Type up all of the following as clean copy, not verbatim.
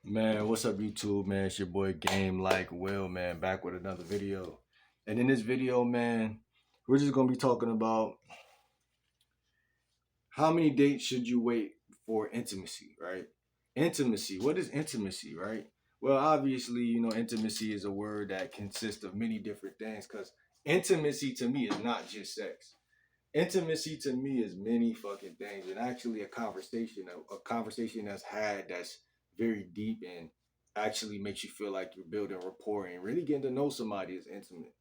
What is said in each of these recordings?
Man, what's up YouTube, man? It's your boy Game Like Will, man, back with another video. And in this video, man, we're just gonna be talking about how many dates should you wait for intimacy, right? Intimacy. What is intimacy, right? Well, obviously, intimacy is a word that consists of many different things because intimacy to me is not just sex. Intimacy to me is many fucking things, and actually a conversation that's had that's very deep and actually makes you feel like you're building rapport and really getting to know somebody is intimate.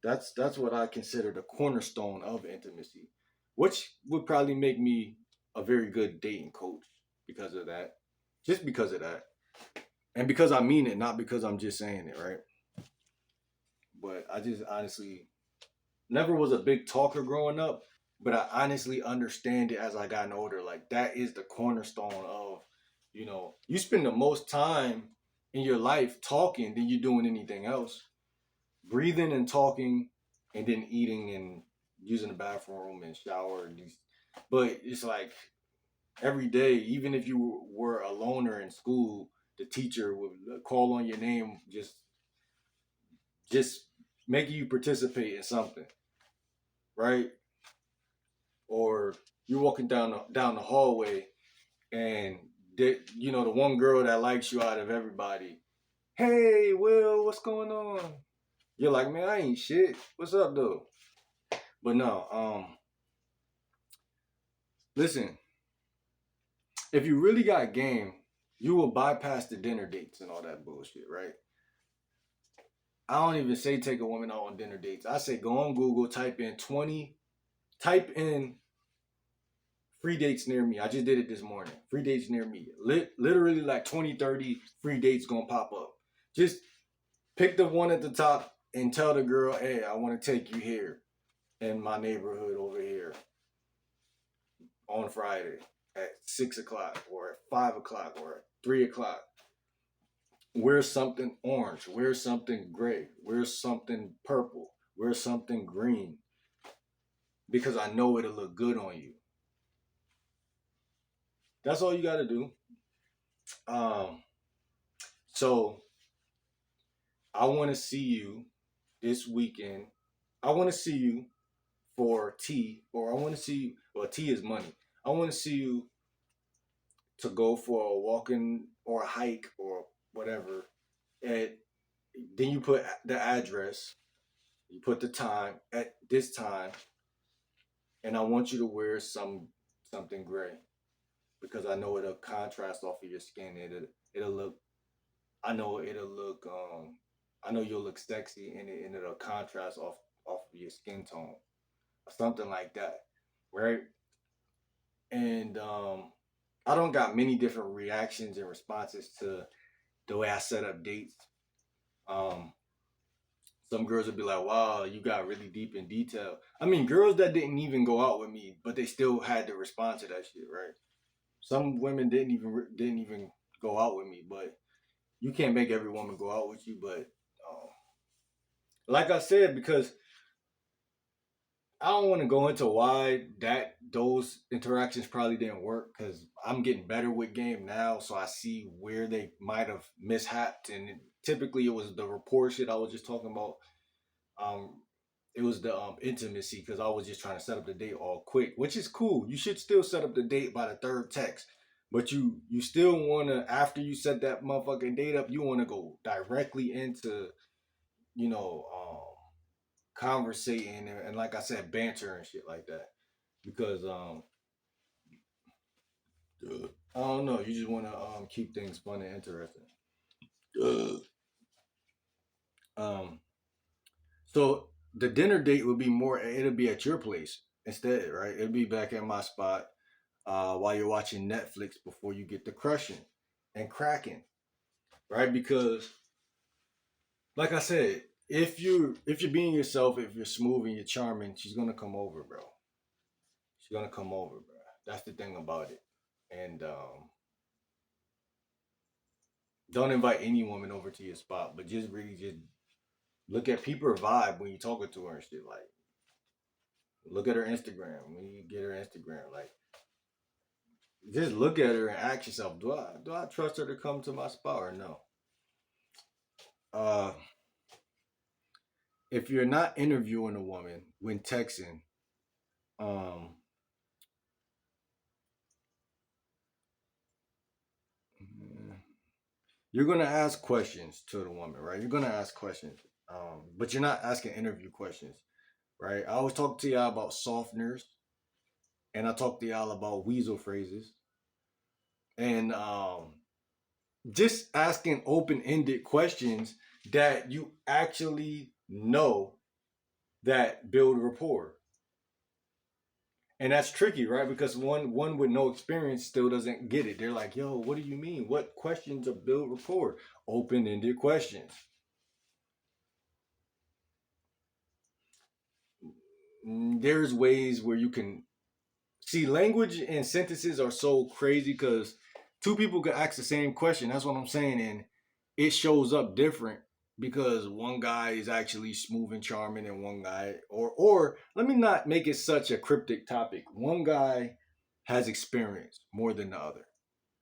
That's what I consider the cornerstone of intimacy, which would probably make me a very good dating coach because of that, just because of that, and because I mean it, not because I'm just saying it, right? But I just honestly never was a big talker growing up, but I honestly understand it as I gotten older. Like that is the cornerstone of, you spend the most time in your life talking than you doing anything else. Breathing and talking and then eating and using the bathroom and shower and these, but it's like every day, even if you were a loner in school, the teacher would call on your name, just making you participate in something, right? Or you're walking down the hallway and the one girl that likes you out of everybody, hey Will, what's going on? You're like, man, I ain't shit. What's up though? But no, listen, if you really got game, you will bypass the dinner dates and all that bullshit, right? I don't even say take a woman out on dinner dates. I say go on Google, type in free dates near me. I just did it this morning. Free dates near me. Literally like 20, 30 free dates gonna pop up. Just pick the one at the top and tell the girl, hey, I want to take you here in my neighborhood over here on Friday at 6 o'clock or at 5 o'clock or at 3 o'clock. Wear something orange. Wear something gray. Wear something purple. Wear something green. Because I know it'll look good on you. That's all you got to do. Um, so I want to see you this weekend. I want to see you for tea, or I want to see you. Well, tea is money. I want to see you to go for a walking or a hike or whatever. And then you put the address, you put the time at this time, and I want you to wear something gray because I know it'll contrast off of your skin. It'll look. I know it'll look. I know you'll look sexy, and it'll contrast off of your skin tone, or something like that, right? And I don't got many different reactions and responses to the way I set up dates. Um, some girls would be like, "Wow, you got really deep in detail." I mean, girls that didn't even go out with me, but they still had to respond to that shit, right? Some women didn't even go out with me, but you can't make every woman go out with you. But like I said, because I don't want to go into why those interactions probably didn't work because I'm getting better with game now, so I see where they might have mishapped, and typically it was the rapport shit I was just talking about. Um, it was the intimacy because I was just trying to set up the date all quick, which is cool. You should still set up the date by the third text, but you still wanna after you set that motherfucking date up, you wanna go directly into you know conversating and like I said, banter and shit like that because I don't know, you just wanna keep things fun and interesting. Um, so the dinner date would be more. It'll be at your place instead, right? It'll be back at my spot while you're watching Netflix before you get to crushing and cracking, right? Because, like I said, if you're being yourself, if you're smooth and you're charming, she's gonna come over, bro. She's gonna come over, bro. That's the thing about it. And don't invite any woman over to your spot, but just really just look at people vibe when you're talking to her and shit. Like, look at her Instagram when you get her Instagram. Like, Just look at her and ask yourself, do I trust her to come to my spot or no? Uh, if you're not interviewing a woman when texting, um, you're gonna ask questions to the woman, right? You're gonna ask questions, but you're not asking interview questions, right? I always talk to y'all about softeners, and I talk to y'all about weasel phrases, and just asking open-ended questions that you actually know that build rapport. And that's tricky, right? Because one with no experience still doesn't get it. They're like, "Yo, what do you mean? What questions are build rapport?" Open-ended questions. There's ways where you can see language and sentences are so crazy because two people could ask the same question. That's what I'm saying, and it shows up different because one guy is actually smooth and charming, and one guy, or let me not make it such a cryptic topic. One guy has experience more than the other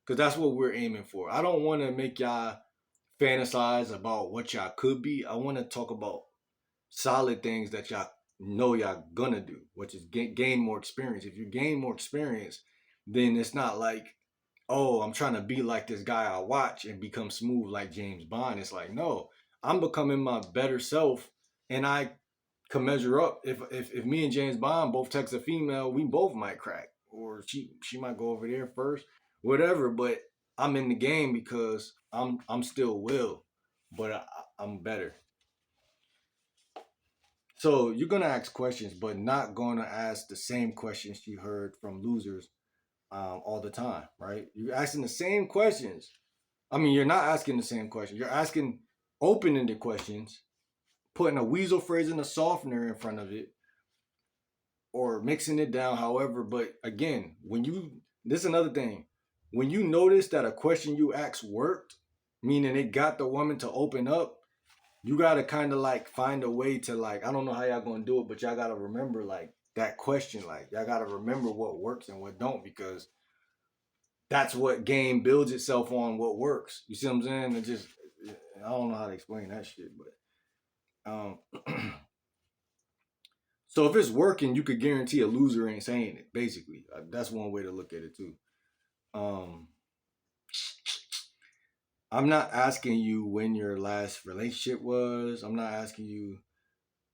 because that's what we're aiming for. I don't want to make y'all fantasize about what y'all could be. I want to talk about solid things that y'all know y'all gonna do, which is gain more experience. If you gain more experience, then it's not like, oh, I'm trying to be like this guy I watch and become smooth like James Bond. It's like, no, I'm becoming my better self, and I can measure up. If me and James Bond both text a female, we both might crack, or she might go over there first, whatever. But I'm in the game because I'm still Will, but I'm better. So you're gonna ask questions, but not gonna ask the same questions you heard from losers all the time, right? You're asking the same questions. I mean, you're not asking the same questions. You're asking open-ended questions, putting a weasel phrase and a softener in front of it, or mixing it down. However, but again, when you this is another thing. When you notice that a question you asked worked, meaning it got the woman to open up, you gotta kind of like find a way to like, I don't know how y'all gonna do it, but y'all gotta remember like that question. Like y'all gotta remember what works and what don't, because that's what game builds itself on, what works. You see what I'm saying? It just, I don't know how to explain that shit, but so if it's working, you could guarantee a loser ain't saying it. Basically, that's one way to look at it too. Um, I'm not asking you when your last relationship was. I'm not asking you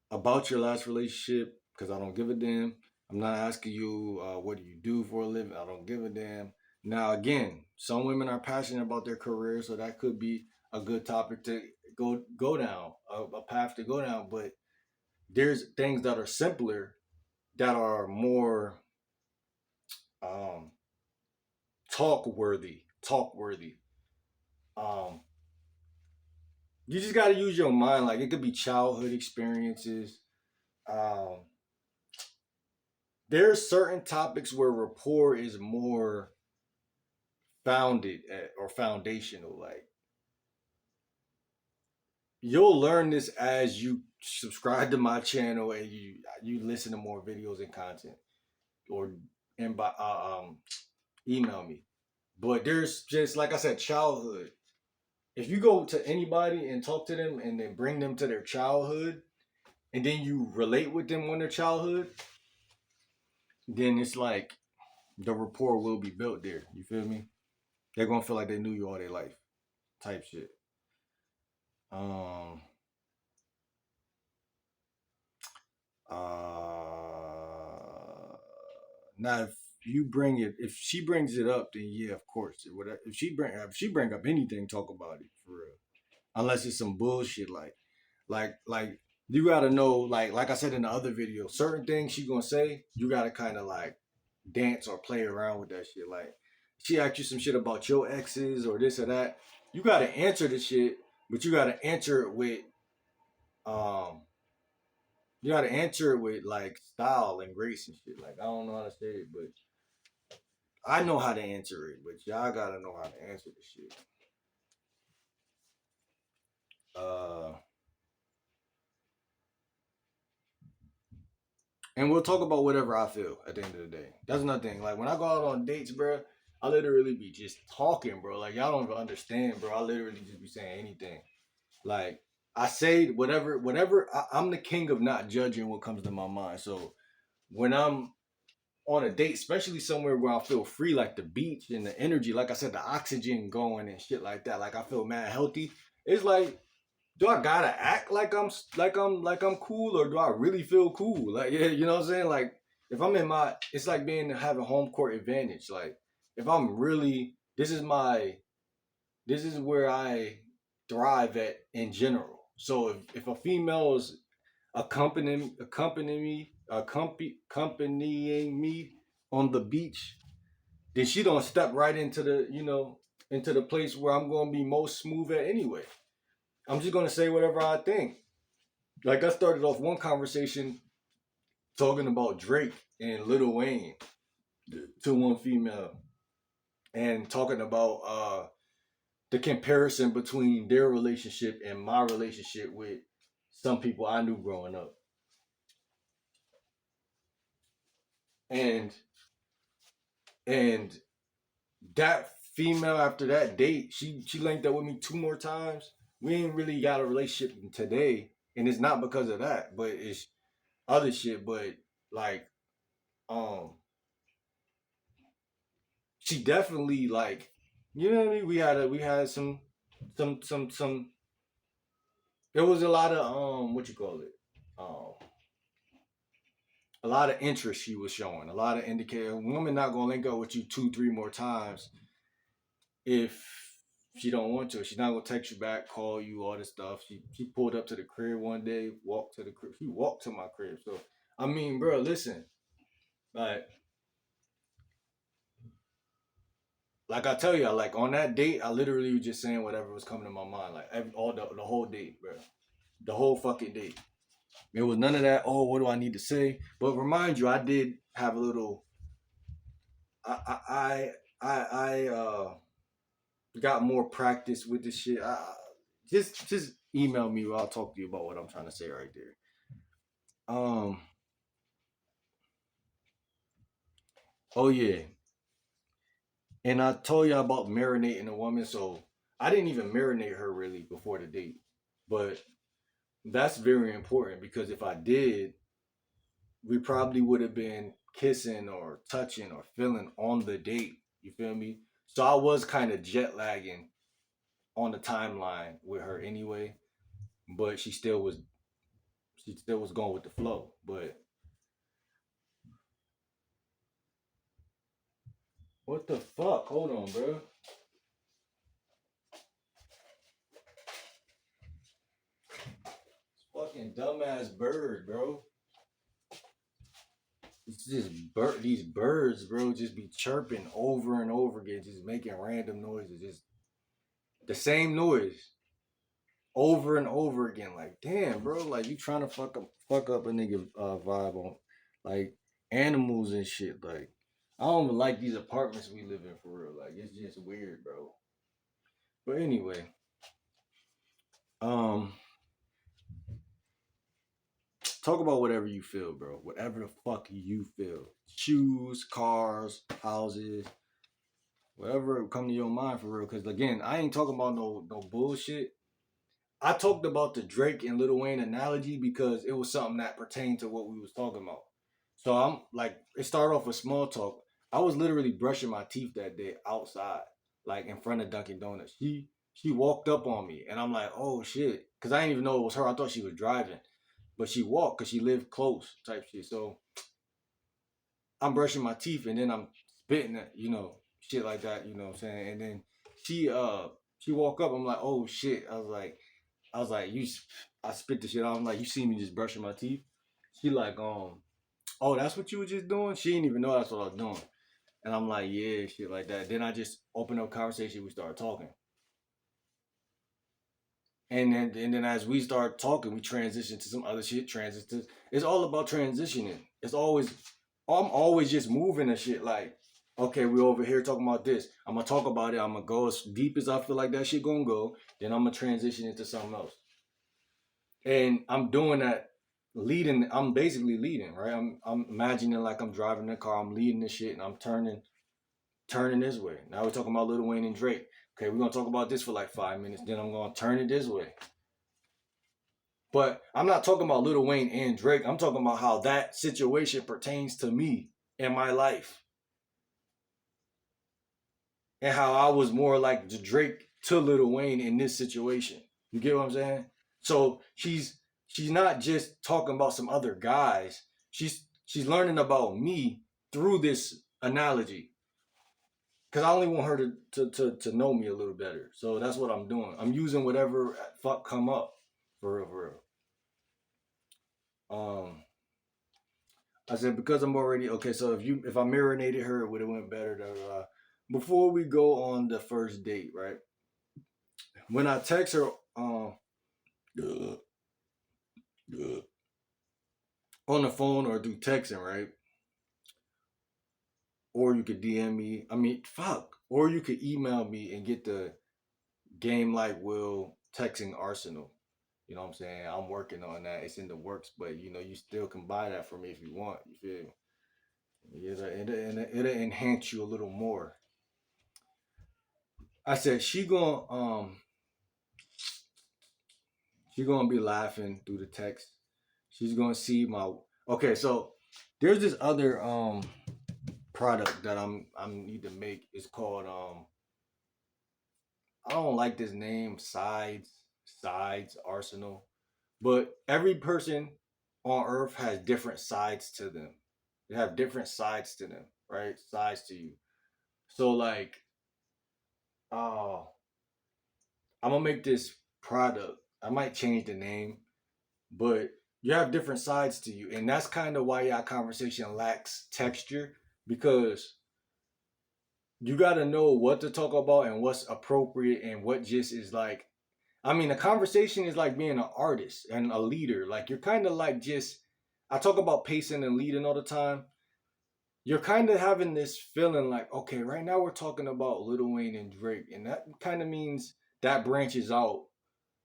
about your last relationship because I don't give a damn. I'm not asking you what do you do for a living. I don't give a damn. Now, again, some women are passionate about their career, so that could be a good topic to go down, a path to go down. But there's things that are simpler, that are more um, talk worthy. Um, you just got to use your mind. Like it could be childhood experiences. Um, there's certain topics where rapport is more founded at, or foundational. Like you'll learn this as you subscribe to my channel and you listen to more videos and content, or and by email me. But there's just like I said, childhood. If you go to anybody and talk to them and then bring them to their childhood, and then you relate with them on their childhood, then it's like the rapport will be built there. You feel me? They're gonna feel like they knew you all their life, type shit. Um, Uh, now if you bring it, if she brings it up, then yeah, of course. If she bring up anything, talk about it for real. Unless it's some bullshit like you gotta know like I said in the other video, certain things she gonna say, you gotta kind of like dance or play around with that shit. Like she asked you some shit about your exes or this or that, you gotta answer the shit, but you gotta answer it with um you gotta answer it with like style and grace and shit. Like I don't know how to say it, but I know how to answer it. But y'all gotta know how to answer the shit. Uh, and we'll talk about whatever I feel at the end of the day. That's another thing. Like when I go out on dates, bro, I literally be just talking, bro. Like y'all don't even understand, bro. I literally just be saying anything. Like I say whatever. I'm the king of not judging what comes to my mind. So when I'm on a date, especially somewhere where I feel free, like the beach and the energy, like I said, the oxygen going and shit like that. Like I feel mad healthy. It's like, do I gotta act like I'm cool, or do I really feel cool? Like, yeah, you know what I'm saying? Like if I'm in my, it's like being having home court advantage. Like if I'm really, this is where I thrive at in general. So if a female is accompanying me on the beach, then she don't step right into the, into the place where I'm gonna be most smooth at anyway. I'm just gonna say whatever I think. Like I started off one conversation talking about Drake and Lil Wayne to one female, and talking about the comparison between their relationship and my relationship with some people I knew growing up. And and that female, after that date, she linked up with me two more times. We ain't really got a relationship today, and it's not because of that, but it's other shit. But like, um, she definitely like, you know what I mean. We had some. There was a lot of what you call it, um, a lot of interest she was showing, a lot of indicator. A woman not gonna link up with you two, three more times if she don't want to. She's not gonna text you back, call you, all this stuff. She pulled up to the crib one day, walked to the crib. She walked to my crib. So I mean, bro, listen, like like I tell you, like on that date, I literally was just saying whatever was coming to my mind, like all the whole date, bro, the whole fucking date. It was none of that. Oh, what do I need to say? But remind you, I did have a little. I got more practice with this shit. Just email me. I'll talk to you about what I'm trying to say right there. Um. Oh yeah, and I told you about marinating a woman. So I didn't even marinate her really before the date, but that's very important because if I did, we probably would have been kissing or touching or feeling on the date. You feel me? So I was kind of jet lagging on the timeline with her anyway, but she still was going with the flow. But what the fuck? Hold on, bro. Fucking dumbass bird, bro. It's just these birds, bro, just be chirping over and over again, just making random noises, just the same noise over and over again. Like, damn, bro, like you trying to fuck up a nigga vibe on like animals and shit. Like, I don't even like these apartments we live in for real. Like, it's just weird, bro. But anyway, um, talk about whatever you feel, bro. Whatever the fuck you feel. Shoes, cars, houses, whatever come to your mind for real. Cause again, I ain't talking about no bullshit. I talked about the Drake and Lil Wayne analogy because it was something that pertained to what we was talking about. So I'm like, it started off with small talk. I was literally brushing my teeth that day outside, like in front of Dunkin' Donuts. She walked up on me, and I'm like, oh shit, because I didn't even know it was her. I thought she was driving, but she walked because she lived close, type shit. So I'm brushing my teeth, and then I'm spitting it, shit like that. You know what I'm saying? And then she uh she walked up. I'm like, oh shit. I was like, I spit the shit out. I'm like, you see me just brushing my teeth? She like, oh, that's what you were just doing? She didn't even know that's what I was doing. And I'm like, yeah, shit like that. Then I just opened up conversation. We started talking. And then as we start talking, we transition to some other shit. It's all about transitioning. I'm always just moving and shit. Like, okay, we over here talking about this. I'm gonna talk about it. I'm gonna go as deep as I feel like that shit gonna go. Then I'm gonna transition into something else. And I'm doing that leading. I'm basically leading, right? I'm imagining like I'm driving the car. I'm leading the shit, and I'm turning. turning this way. Now we're talking about Lil Wayne and Drake. Okay, we're gonna talk about this for like 5 minutes. Then I'm gonna turn it this way. But I'm not talking about Lil Wayne and Drake. I'm talking about how that situation pertains to me and my life, and how I was more like the Drake to Lil Wayne in this situation. You get what I'm saying? So she's not just talking about some other guys. She's learning about me through this analogy. Cause I only want her to know me a little better. So that's what I'm doing. I'm using whatever fuck come up for real, for real. I said because I'm already okay. So if I marinated her, it would have went better. Before we go on the first date, right? When I text her, uh, on the phone or do texting, right? Or you could DM me. I mean, fuck. Or you could email me and get the Game Like Will texting arsenal. You know what I'm saying? I'm working on that. It's in the works, but you still can buy that from me if you want. You feel me? It'll enhance you a little more. I said she gonna be laughing through the text. She's gonna see my okay. So there's this other product that I need to make. It's called I don't like this name, sides arsenal, but every person on earth has different sides to them. They have different sides to them, right? Sides to you. So like, uh, I'm gonna make this product. I might change the name, but you have different sides to you, and that's kind of why our conversation lacks texture because you got to know what to talk about and what's appropriate and what just is like. I mean, a conversation is like being an artist and a leader. Like you're kind of like just. I talk about pacing and leading all the time. You're kind of having this feeling like, okay, right now we're talking about Lil Wayne and Drake, and that kind of means that branches out.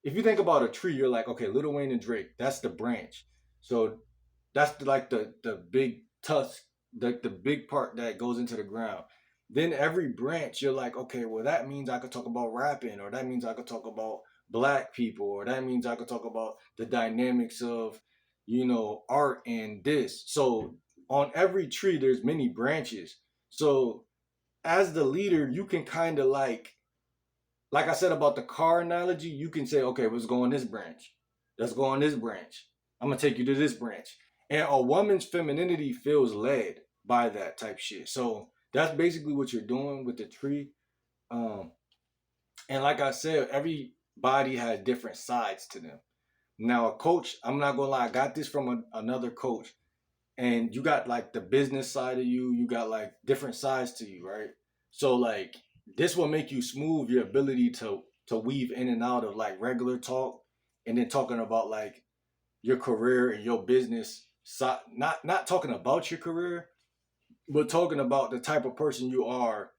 If you think about a tree, you're like, okay, Lil Wayne and Drake, that's the branch. So that's like the big tusk, the big part that goes into the ground. Then every branch, you're like, okay, well that means I could talk about rapping, or that means I could talk about black people, or that means I could talk about the dynamics of, art and this. So on every tree, there's many branches. So as the leader, you can kind of like I said about the car analogy, you can say, okay, let's go on this branch. Let's go on this branch. I'm gonna take you to this branch. And a woman's femininity feels led by that type shit. So that's basically what you're doing with the tree. Um, and like I said, everybody has different sides to them. Now, a coach, I'm not gonna lie, I got this from another coach, and you got like the business side of you, you got like different sides to you, right? So like this will make you smooth your ability to weave in and out of like regular talk and then talking about like your career and your business side, not talking about your career, but talking about the type of person you are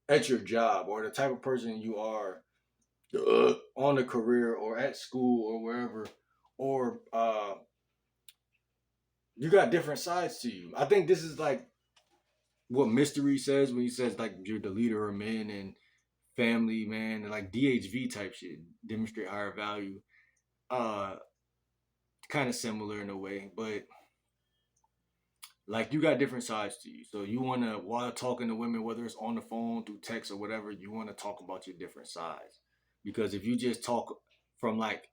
at your job or the type of person you are on a career or at school or wherever, or you got different sides to you. I think this is like what Mystery says when he says like you're the leader of men and family, man, and like DHV type shit, demonstrate higher value. Uh, Kind of similar in a way, but like you got different sides to you. So you want to, while talking to women, whether it's on the phone, through text or whatever, you want to talk about your different sides. Because if you just talk from like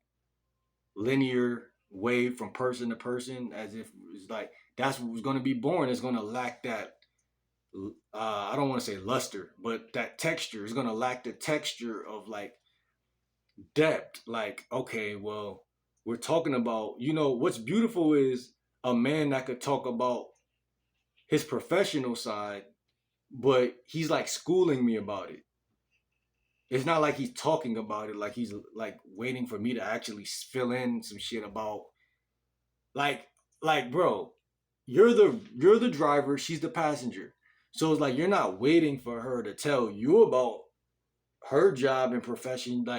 linear way from person to person, as if it's like that's what's going to be boring, it's going to lack that I don't want to say luster, but that texture is gonna lack the texture of like depth. Like, okay, well, we're talking about, what's beautiful is a man that could talk about his professional side, but he's like schooling me about it. It's not like he's talking about it, like he's like waiting for me to actually fill in some shit about like bro, you're the driver, she's the passenger. So it's like you're not waiting for her to tell you about her job and profession. Like